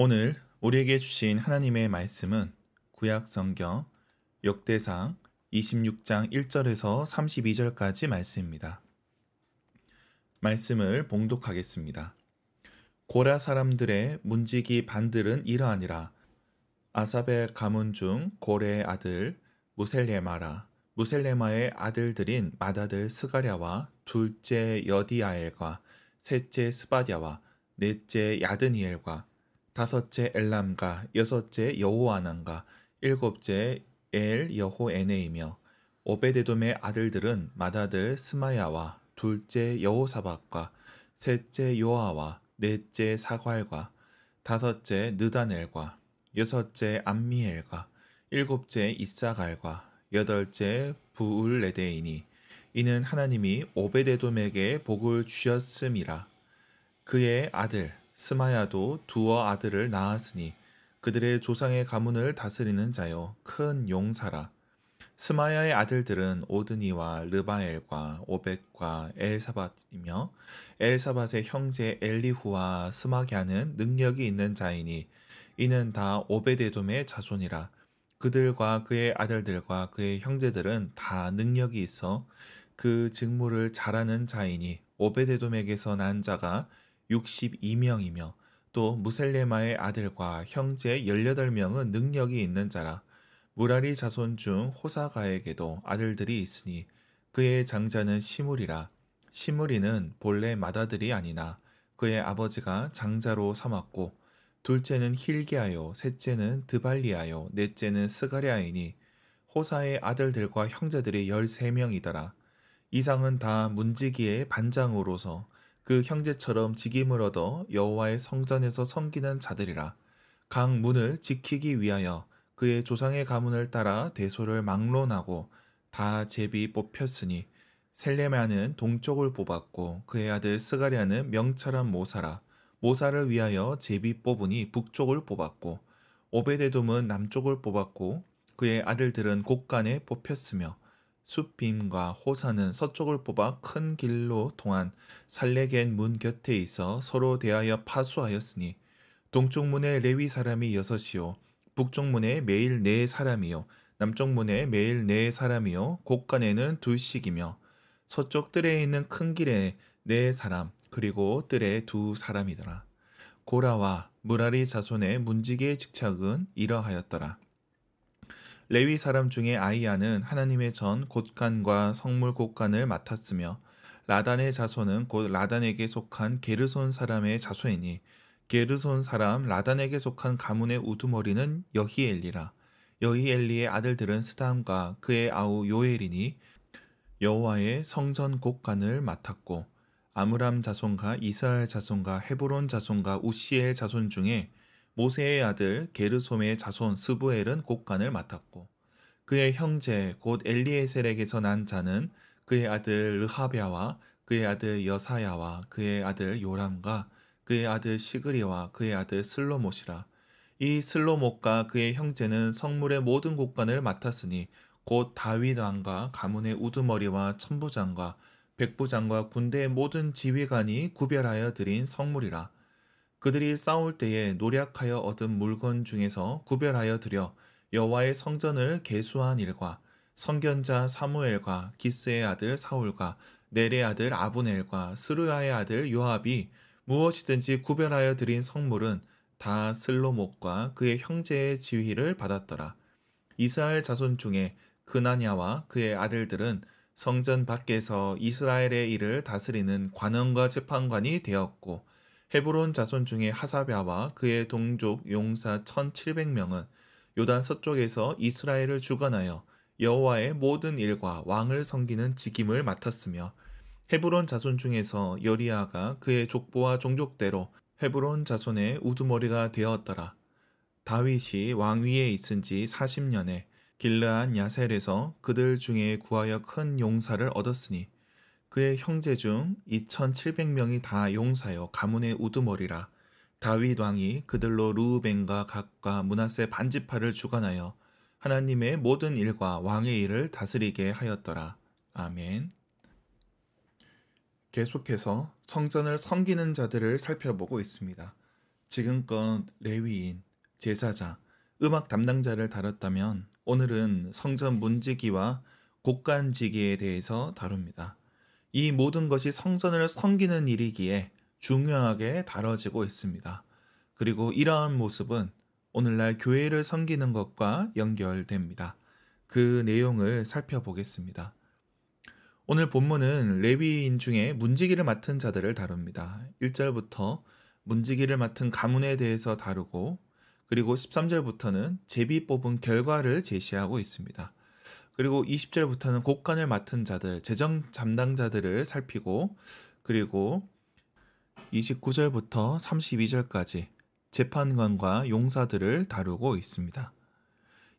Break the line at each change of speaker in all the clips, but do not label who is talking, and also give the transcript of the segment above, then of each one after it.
오늘 우리에게 주신 하나님의 말씀은 구약 성경 역대상 26장 1절에서 32절까지 말씀입니다. 말씀을 봉독하겠습니다. 고라 사람들의 문지기 반들은 이러하니라. 아삽의 가문 중 고레의 아들 무셀레마라. 무셀레마의 아들들인 맏아들 스가랴와 둘째 여디아엘과 셋째 스바랴와 넷째 야드니엘과 다섯째 엘람과 여섯째 여호아난과 일곱째 엘 여호에네이며 오베데돔의 아들들은 맏아들 스마야와 둘째 여호사박과 셋째 요아와 넷째 사괄과 다섯째 느다넬과 여섯째 암미엘과 일곱째 이사갈과 여덟째 부울레데이니 이는 하나님이 오베데돔에게 복을 주셨음이라. 그의 아들 스마야도 두어 아들을 낳았으니 그들의 조상의 가문을 다스리는 자요 큰 용사라. 스마야의 아들들은 오드니와 르바엘과 오벳과 엘사밧이며 엘사밧의 형제 엘리후와 스마갸는 능력이 있는 자이니 이는 다 오베데돔의 자손이라. 그들과 그의 아들들과 그의 형제들은 다 능력이 있어 그 직무를 잘하는 자이니 오베데돔에게서 난 자가 62명이며 또 무셀레마의 아들과 형제 18명은 능력이 있는 자라. 무라리 자손 중 호사가에게도 아들들이 있으니 그의 장자는 시므리라. 시므리는 본래 맏아들이 아니나 그의 아버지가 장자로 삼았고 둘째는 힐기야요 셋째는 드발리야요 넷째는 스가랴이니 호사의 아들들과 형제들이 13명이더라. 이상은 다 문지기의 반장으로서 그 형제처럼 직임을 얻어 여호와의 성전에서 섬기는 자들이라. 각 문을 지키기 위하여 그의 조상의 가문을 따라 대소를 막론하고 다 제비 뽑혔으니 셀레마는 동쪽을 뽑았고 그의 아들 스가랴는 명철한 모사라. 모사를 위하여 제비 뽑으니 북쪽을 뽑았고 오베데돔은 남쪽을 뽑았고 그의 아들들은 곳간에 뽑혔으며 숫빔과 호사는 서쪽을 뽑아 큰 길로 통한 살레겐 문 곁에 있어 서로 대하여 파수하였으니 동쪽 문에 레위 사람이 6이요 북쪽 문에 매일 4사람이요 남쪽 문에 매일 4사람이요 곳간에는 둘씩이며 서쪽 뜰에 있는 큰 길에 4사람 그리고 뜰에 2사람이더라. 고라와 무라리 자손의 문지기의 직책은 이러하였더라. 레위 사람 중에 아이야는 하나님의 전 곳간과 성물 곳간을 맡았으며 라단의 자손은 곧 라단에게 속한 게르손 사람의 자손이니 게르손 사람 라단에게 속한 가문의 우두머리는 여히엘리라. 여히엘리의 아들들은 스담과 그의 아우 요엘이니 여호와의 성전 곳간을 맡았고 아므람 자손과 이스라엘 자손과 헤브론 자손과 우시엘 자손 중에 모세의 아들 게르솜의 자손 스부엘은 곳간을 맡았고 그의 형제 곧 엘리에셀에게서 난 자는 그의 아들 르하랴와 그의 아들 여사야와 그의 아들 요람과 그의 아들 시그리와 그의 아들 슬로못이라. 이 슬로못과 그의 형제는 성물의 모든 곳간을 맡았으니 곧 다윗 왕과 가문의 우두머리와 천부장과 백부장과 군대의 모든 지휘관이 구별하여 드린 성물이라. 그들이 싸울 때에 노략하여 얻은 물건 중에서 구별하여 드려 여호와의 성전을 계수한 일과 선견자 사무엘과 기스의 아들 사울과 넬의 아들 아브넬과 스루야의 아들 요압이 무엇이든지 구별하여 드린 성물은 다 슬로목과 그의 형제의 지휘를 받았더라. 이스라엘 자손 중에 그나냐와 그의 아들들은 성전 밖에서 이스라엘의 일을 다스리는 관원과 재판관이 되었고 헤브론 자손 중에 하사랴와 그의 동족 용사 1700명은 요단 서쪽에서 이스라엘을 주관하여 여호와의 모든 일과 왕을 섬기는 직임을 맡았으며 헤브론 자손 중에서 여리야가 그의 족보와 종족대로 헤브론 자손의 우두머리가 되었더라. 다윗이 왕위에 있은 지 40년에 길르앗 야셀에서 그들 중에 구하여 큰 용사를 얻었으니 그의 형제 중 2700명이 다 용사여 가문의 우두머리라. 다윗 왕이 그들로 르우벤과 gad과 므낫세 반지파를 주관하여 하나님의 모든 일과 왕의 일을 다스리게 하였더라. 아멘. 계속해서 성전을 섬기는 자들을 살펴보고 있습니다. 지금껏 레위인, 제사장, 음악 담당자를 다뤘다면 오늘은 성전 문지기와 곡간지기에 대해서 다룹니다. 이 모든 것이 성전을 섬기는 일이기에 중요하게 다뤄지고 있습니다. 그리고 이러한 모습은 오늘날 교회를 섬기는 것과 연결됩니다. 그 내용을 살펴보겠습니다. 오늘 본문은 레위인 중에 문지기를 맡은 자들을 다룹니다. 1절부터 문지기를 맡은 가문에 대해서 다루고 그리고 13절부터는 제비 뽑은 결과를 제시하고 있습니다. 그리고 20절부터는 곡간을 맡은 자들, 재정 담당자들을 살피고 그리고 29절부터 32절까지 재판관과 용사들을 다루고 있습니다.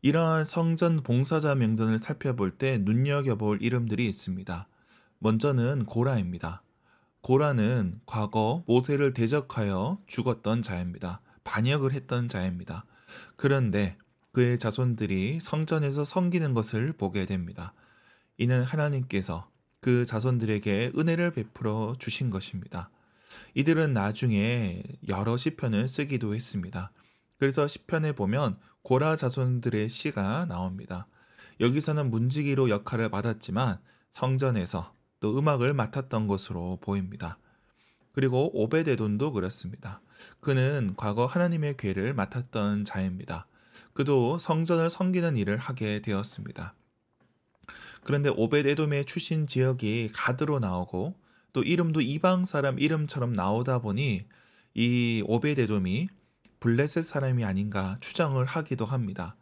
이러한 성전 봉사자 명단을 살펴볼 때 눈여겨볼 이름들이 있습니다. 먼저는 고라입니다. 고라는 과거 모세를 대적하여 죽었던 자입니다. 반역을 했던 자입니다. 그런데 그의 자손들이 성전에서 섬기는 것을 보게 됩니다. 이는 하나님께서 그 자손들에게 은혜를 베풀어 주신 것입니다. 이들은 나중에 여러 시편을 쓰기도 했습니다. 그래서 시편에 보면 고라 자손들의 시가 나옵니다. 여기서는 문지기로 역할을 받았지만 성전에서 또 음악을 맡았던 것으로 보입니다. 그리고 오베데돔도 그렇습니다. 그는 과거 하나님의 궤를 맡았던 자입니다. 그도 성전을 섬기는 일을 하게 되었습니다. 그런데 오벳에돔의 출신 지역이 가드로 나오고 또 이름도 이방 사람 이름처럼 나오다 보니 이 오벳에돔이 블레셋 사람이 아닌가 추정을 하기도 합니다.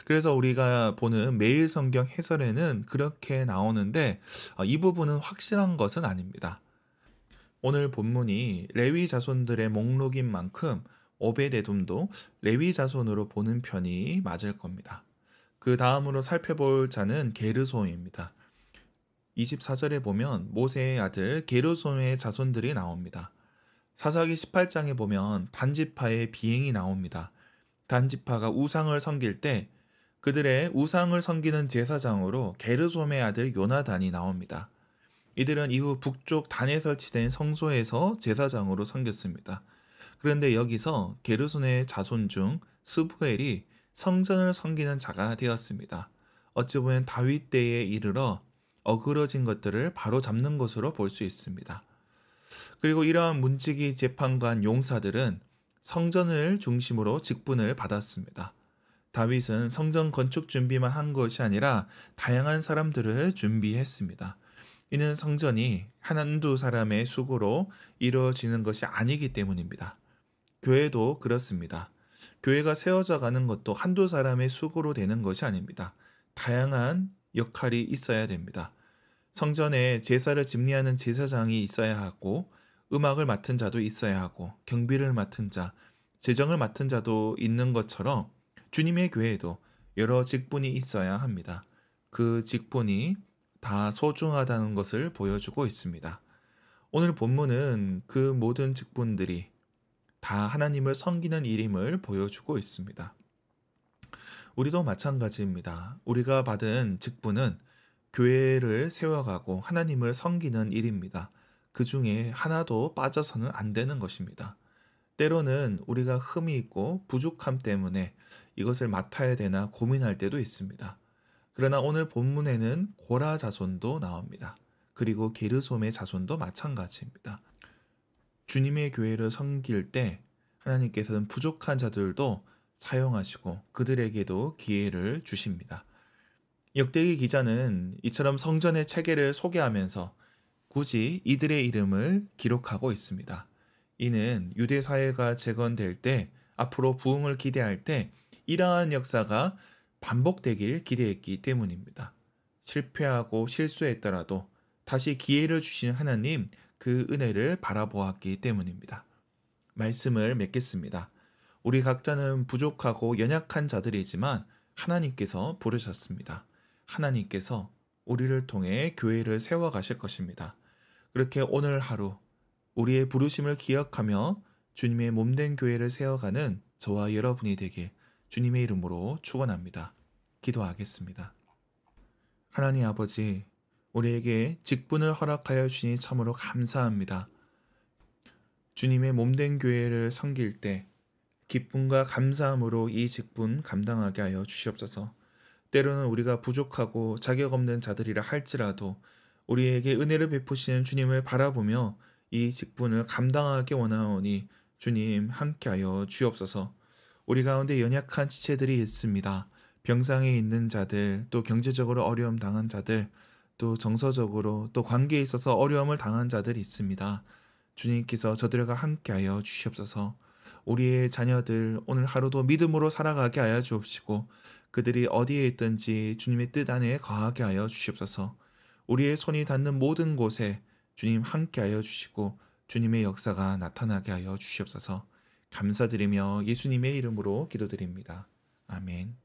그래서 우리가 보는 매일 성경 해설에는 그렇게 나오는데 이 부분은 확실한 것은 아닙니다. 오늘 본문이 레위 자손들의 목록인 만큼 오벳에돔도 레위 자손으로 보는 편이 맞을 겁니다. 그 다음으로 살펴볼 자는 게르솜입니다. 24절에 보면 모세의 아들 게르솜의 자손들이 나옵니다. 사사기 18장에 보면 단지파의 비행이 나옵니다. 단지파가 우상을 섬길 때 그들의 우상을 섬기는 제사장으로 게르솜의 아들 요나단이 나옵니다. 이들은 이후 북쪽 단에 설치된 성소에서 제사장으로 섬겼습니다. 그런데 여기서 게르솜의 자손 중 스부엘이 성전을 섬기는 자가 되었습니다. 어찌 보면 다윗 때에 이르러 어그러진 것들을 바로 잡는 것으로 볼 수 있습니다. 그리고 이러한 문지기 재판관 용사들은 성전을 중심으로 직분을 받았습니다. 다윗은 성전 건축 준비만 한 것이 아니라 다양한 사람들을 준비했습니다. 이는 성전이 한두 사람의 수고로 이루어지는 것이 아니기 때문입니다. 교회도 그렇습니다. 교회가 세워져 가는 것도 한두 사람의 수고로 되는 것이 아닙니다. 다양한 역할이 있어야 됩니다. 성전에 제사를 집리하는 제사장이 있어야 하고 음악을 맡은 자도 있어야 하고 경비를 맡은 자, 재정을 맡은 자도 있는 것처럼 주님의 교회에도 여러 직분이 있어야 합니다. 그 직분이 다 소중하다는 것을 보여주고 있습니다. 오늘 본문은 그 모든 직분들이 다 하나님을 섬기는 일임을 보여주고 있습니다. 우리도 마찬가지입니다. 우리가 받은 직분은 교회를 세워가고 하나님을 섬기는 일입니다. 그 중에 하나도 빠져서는 안 되는 것입니다. 때로는 우리가 흠이 있고 부족함 때문에 이것을 맡아야 되나 고민할 때도 있습니다. 그러나 오늘 본문에는 고라 자손도 나옵니다. 그리고 게르솜의 자손도 마찬가지입니다. 주님의 교회를 섬길 때 하나님께서는 부족한 자들도 사용하시고 그들에게도 기회를 주십니다. 역대기 기자는 이처럼 성전의 체계를 소개하면서 굳이 이들의 이름을 기록하고 있습니다. 이는 유대 사회가 재건될 때 앞으로 부흥을 기대할 때 이러한 역사가 반복되길 기대했기 때문입니다. 실패하고 실수했더라도 다시 기회를 주신 하나님 그 은혜를 바라보았기 때문입니다. 말씀을 맺겠습니다. 우리 각자는 부족하고 연약한 자들이지만 하나님께서 부르셨습니다. 하나님께서 우리를 통해 교회를 세워가실 것입니다. 그렇게 오늘 하루 우리의 부르심을 기억하며 주님의 몸된 교회를 세워가는 저와 여러분이 되길 주님의 이름으로 축원합니다. 기도하겠습니다. 하나님 아버지, 우리에게 직분을 허락하여 주시니 참으로 감사합니다. 주님의 몸된 교회를 섬길 때 기쁨과 감사함으로 이 직분 감당하게 하여 주시옵소서. 때로는 우리가 부족하고 자격 없는 자들이라 할지라도 우리에게 은혜를 베푸시는 주님을 바라보며 이 직분을 감당하기 원하오니 주님 함께하여 주옵소서. 우리 가운데 연약한 지체들이 있습니다. 병상에 있는 자들, 또 경제적으로 어려움 당한 자들, 또 정서적으로 또 관계에 있어서 어려움을 당한 자들이 있습니다. 주님께서 저들과 함께하여 주시옵소서. 우리의 자녀들 오늘 하루도 믿음으로 살아가게 하여 주옵시고 그들이 어디에 있든지 주님의 뜻 안에 거하게 하여 주시옵소서. 우리의 손이 닿는 모든 곳에 주님 함께하여 주시고 주님의 역사가 나타나게 하여 주시옵소서. 감사드리며 예수님의 이름으로 기도드립니다. 아멘.